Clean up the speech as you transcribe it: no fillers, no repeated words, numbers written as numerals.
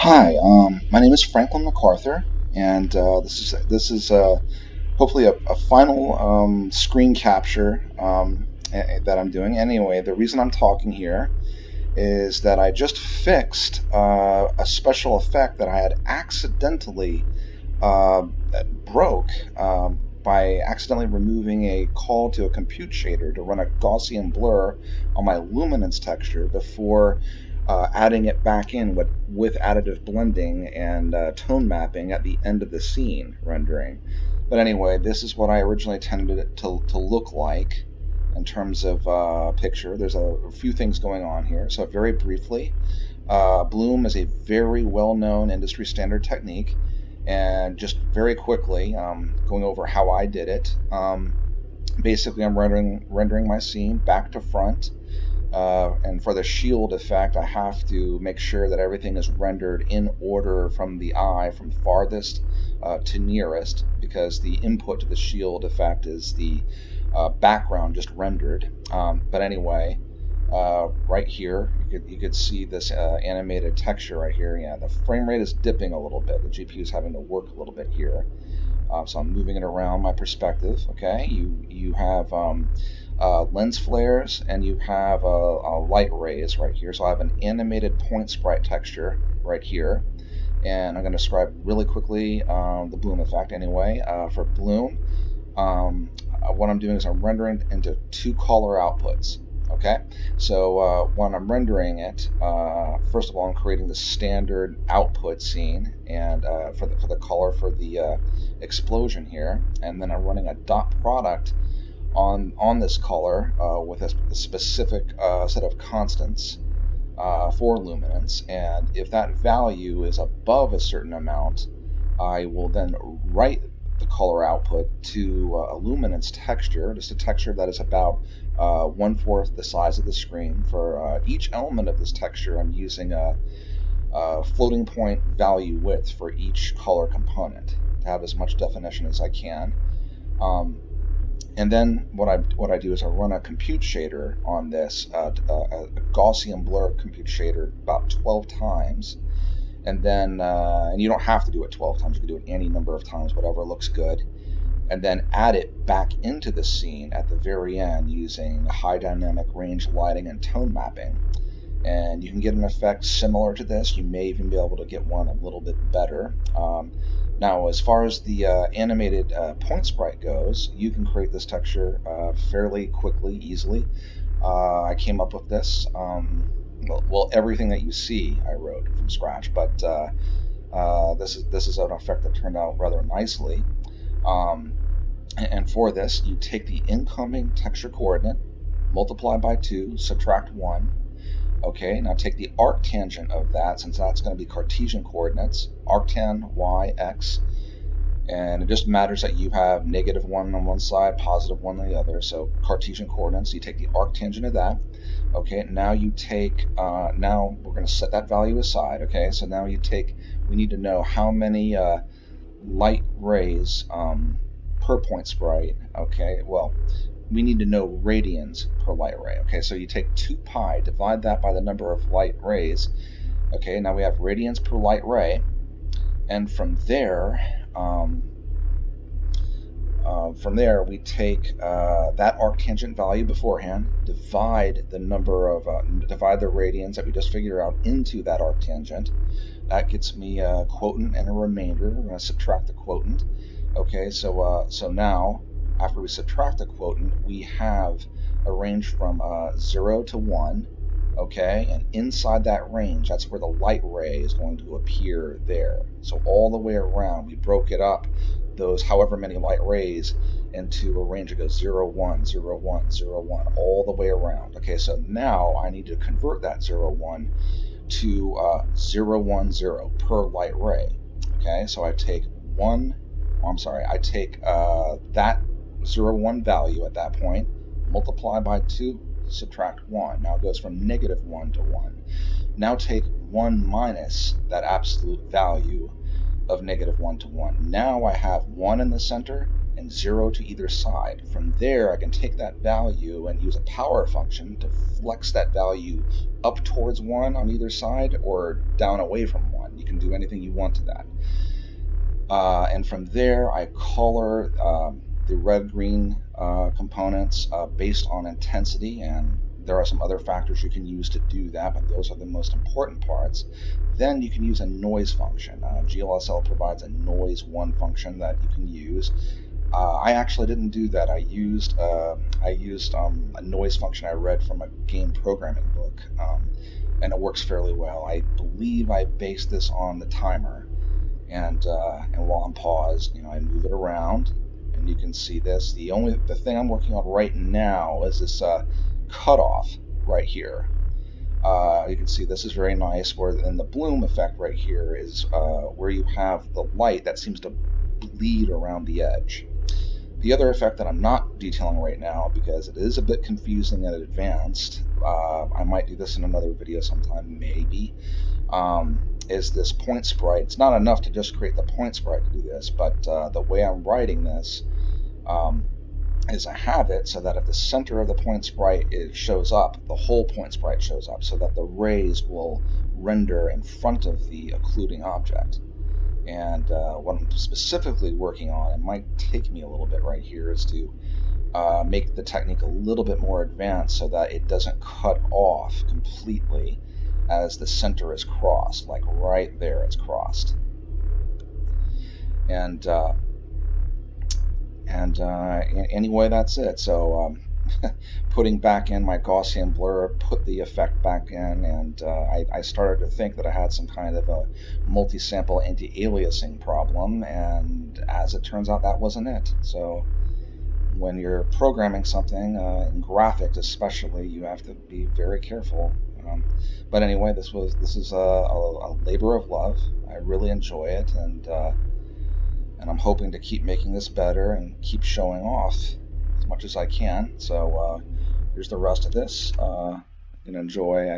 Hi, my name is Franklin MacArthur, and this is hopefully a final screen capture that I'm doing. Anyway, the reason I'm talking here is that I just fixed a special effect that I had accidentally uh, broke by accidentally removing a call to a compute shader to run a Gaussian blur on my luminance texture before adding it back in with additive blending and tone mapping at the end of the scene rendering. But anyway, this is what I originally intended it to look like in terms of picture. There's a few things going on here. So very briefly, Bloom is a very well-known industry standard technique, and just very quickly, going over how I did it. Basically, I'm rendering my scene back to front, and for the shield effect, I have to make sure that everything is rendered in order from the eye, from farthest to nearest, because the input to the shield effect is the background just rendered. But anyway, right here, you could see this animated texture right here. Yeah, the frame rate is dipping a little bit. The GPU is having to work a little bit here. So I'm moving it around my perspective. Okay, you have lens flares and you have light rays right here. So I have an animated point sprite texture right here, and I'm going to describe really quickly the bloom effect. Anyway, for bloom, what I'm doing is I'm rendering into two color outputs. Okay, so when I'm rendering it, first of all, I'm creating the standard output scene, and for the color for the explosion here, and then I'm running a dot product on this color with a specific set of constants for luminance, and if that value is above a certain amount, I will then write the color output to a luminance texture, just a texture that is about 1/4 the size of the screen. For each element of this texture, I'm using a floating point value width for each color component to have as much definition as I can. And then what I do is I run a compute shader on this, a Gaussian blur compute shader about 12 times, and then and you don't have to do it 12 times. You can do it any number of times, whatever looks good, and then add it back into the scene at the very end using high dynamic range lighting and tone mapping. And you can get an effect similar to this. You may even be able to get one a little bit better. Now, as far as the animated point sprite goes, you can create this texture fairly quickly, easily. I came up with this. Well, everything that you see, I wrote from scratch, but this is an effect that turned out rather nicely. And for this, you take the incoming texture coordinate, multiply by 2, subtract 1. Okay, now take the arctangent of that, since that's going to be Cartesian coordinates, arctan y, x, and it just matters that you have -1 on one side, +1 on the other, so Cartesian coordinates, you take the arctangent of that. Okay, now you take, now we're going to set that value aside, okay, so now we need to know how many light rays per point sprite, okay, well, we need to know radians per light ray. Okay, so you take 2 pi, divide that by the number of light rays. Okay, now we have radians per light ray, and from there we take that arctangent value beforehand, divide the radians that we just figured out into that arctangent. That gets me a quotient and a remainder. We're going to subtract the quotient. Okay, so now, after we subtract the quotient, we have a range from 0 to 1, okay, and inside that range, that's where the light ray is going to appear there. So all the way around, we broke it up, those however many light rays, into a range that goes 0, 1, 0, 1, 0, 1, all the way around. Okay, so now I need to convert that 0, 1 to 0, 1, 0 per light ray. Okay, so I take that 0, 1 value at that point, multiply by 2, subtract 1. Now it goes from -1 to 1. Now take 1 minus that absolute value of -1 to 1. Now I have 1 in the center and 0 to either side. From there, I can take that value and use a power function to flex that value up towards 1 on either side or down away from 1. can do anything you want to that. And from there, I color the red-green components based on intensity, and there are some other factors you can use to do that, but those are the most important parts. Then you can use a noise function. GLSL provides a noise 1 function that you can use. I actually didn't do that. I used a noise function I read from a game programming book, and it works fairly well. I believe I based this on the timer, and while I'm paused, I move it around, and you can see this. The thing I'm working on right now is this cutoff right here. You can see this is very nice, where in the bloom effect right here is where you have the light that seems to bleed around the edge. The other effect that I'm not detailing right now, because it is a bit confusing and advanced, I might do this in another video sometime, maybe, is this point sprite. It's not enough to just create the point sprite to do this, but the way I'm writing this is I have it so that if the center of the point sprite shows up, the whole point sprite shows up, so that the rays will render in front of the occluding object. And what I'm specifically working on, it might take me a little bit right here, is to make the technique a little bit more advanced so that it doesn't cut off completely as the center is crossed, like right there it's crossed. And anyway, that's it. So putting back in my Gaussian blur, put the effect back in, and I started to think that I had some kind of a multi-sample anti-aliasing problem, and as it turns out, that wasn't it. So when you're programming something, in graphics especially, you have to be very careful. But anyway, this is a labor of love. I really enjoy it, and I'm hoping to keep making this better and keep showing off as much as I can. So here's the rest of this. You can enjoy.